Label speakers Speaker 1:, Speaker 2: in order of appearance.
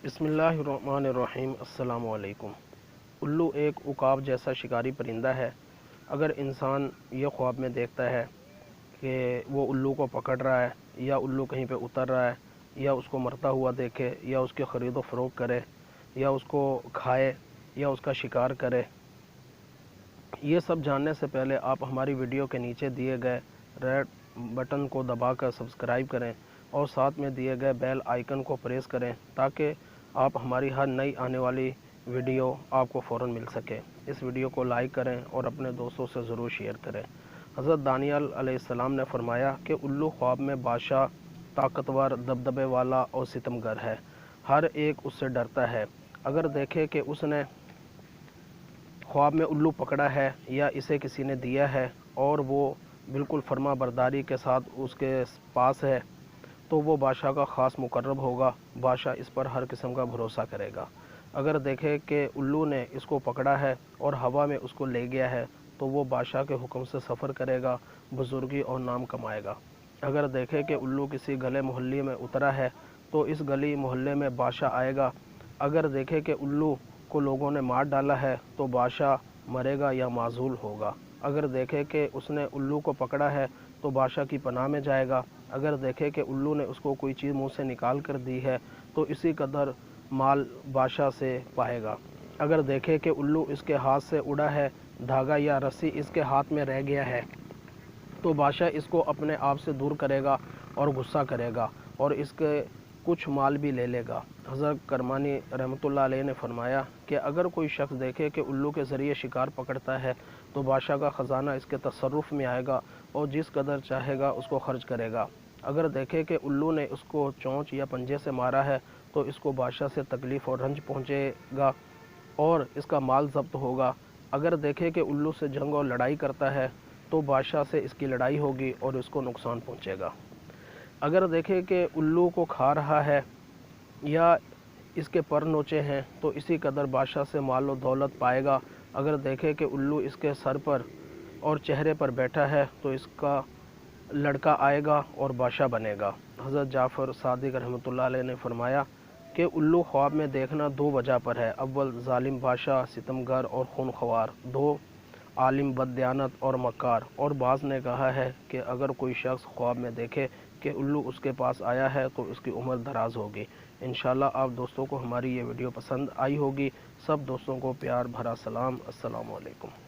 Speaker 1: بسم اللہ الرحمن الرحیم۔ السلام علیکم۔ الو ایک عقاب جیسا شکاری پرندہ ہے۔ اگر انسان یہ خواب میں دیکھتا ہے کہ وہ الو کو پکڑ رہا ہے یا الو کہیں پہ اتر رہا ہے یا اس کو مرتا ہوا دیکھے یا اس کے خرید و فروخت کرے یا اس کو کھائے یا اس کا شکار کرے، یہ سب جاننے سے پہلے آپ ہماری ویڈیو کے نیچے دیے گئے ریڈ بٹن کو دبا کر سبسکرائب کریں اور ساتھ میں دیے گئے بیل آئیکن کو پریس کریں تاکہ آپ ہماری ہر نئی آنے والی ویڈیو آپ کو فوراً مل سکے۔ اس ویڈیو کو لائک کریں اور اپنے دوستوں سے ضرور شیئر کریں۔ حضرت دانیال علیہ السلام نے فرمایا کہ الو خواب میں بادشاہ، طاقتور، دبدبے والا اور ستمگر ہے۔ ہر ایک اس سے ڈرتا ہے۔ اگر دیکھے کہ اس نے خواب میں الو پکڑا ہے یا اسے کسی نے دیا ہے اور وہ بالکل فرما برداری کے ساتھ اس کے پاس ہے تو وہ بادشاہ کا خاص مقرب ہوگا۔ بادشاہ اس پر ہر قسم کا بھروسہ کرے گا۔ اگر دیکھے کہ الو نے اس کو پکڑا ہے اور ہوا میں اس کو لے گیا ہے تو وہ بادشاہ کے حکم سے سفر کرے گا، بزرگی اور نام کمائے گا۔ اگر دیکھے کہ الو کسی گلے محلے میں اترا ہے تو اس گلی محلے میں بادشاہ آئے گا۔ اگر دیکھے کہ الو کو لوگوں نے مار ڈالا ہے تو بادشاہ مرے گا یا معزول ہوگا۔ اگر دیکھے کہ اس نے الو کو پکڑا ہے تو بادشاہ کی پناہ میں جائے گا۔ اگر دیکھے کہ الو نے اس کو کوئی چیز منہ سے نکال کر دی ہے تو اسی قدر مال بادشاہ سے پائے گا۔ اگر دیکھے کہ الو اس کے ہاتھ سے اڑا ہے، دھاگا یا رسی اس کے ہاتھ میں رہ گیا ہے تو بادشاہ اس کو اپنے آپ سے دور کرے گا اور غصہ کرے گا اور اس کے کچھ مال بھی لے لے گا۔ حضرت کرمانی رحمۃ اللہ علیہ نے فرمایا کہ اگر کوئی شخص دیکھے کہ الو کے ذریعے شکار پکڑتا ہے تو بادشاہ کا خزانہ اس کے تصرف میں آئے گا اور جس قدر چاہے گا اس کو خرچ کرے گا۔ اگر دیکھے کہ الو نے اس کو چونچ یا پنجے سے مارا ہے تو اس کو بادشاہ سے تکلیف اور رنج پہنچے گا اور اس کا مال ضبط ہوگا۔ اگر دیکھے کہ الو سے جنگ اور لڑائی کرتا ہے تو بادشاہ سے اس کی لڑائی ہوگی اور اس کو نقصان پہنچے گا۔ اگر دیکھے کہ الو کو کھا رہا ہے یا اس کے پر نوچے ہیں تو اسی قدر بادشاہ سے مال و دولت پائے گا۔ اگر دیکھے کہ الو اس کے سر پر اور چہرے پر بیٹھا ہے تو اس کا لڑکا آئے گا اور بادشاہ بنے گا۔ حضرت جعفر صادق رحمۃ اللہ علیہ نے فرمایا کہ الو خواب میں دیکھنا دو وجہ پر ہے: اول ظالم بادشاہ، ستمگر اور خونخوار; دو عالم، بددیانت اور مکار۔ اور بعض نے کہا ہے کہ اگر کوئی شخص خواب میں دیکھے کہ الو اس کے پاس آیا ہے تو اس کی عمر دراز ہوگی۔ انشاءاللہ آپ دوستوں کو ہماری یہ ویڈیو پسند آئی ہوگی۔ سب دوستوں کو پیار بھرا سلام۔ السلام علیکم۔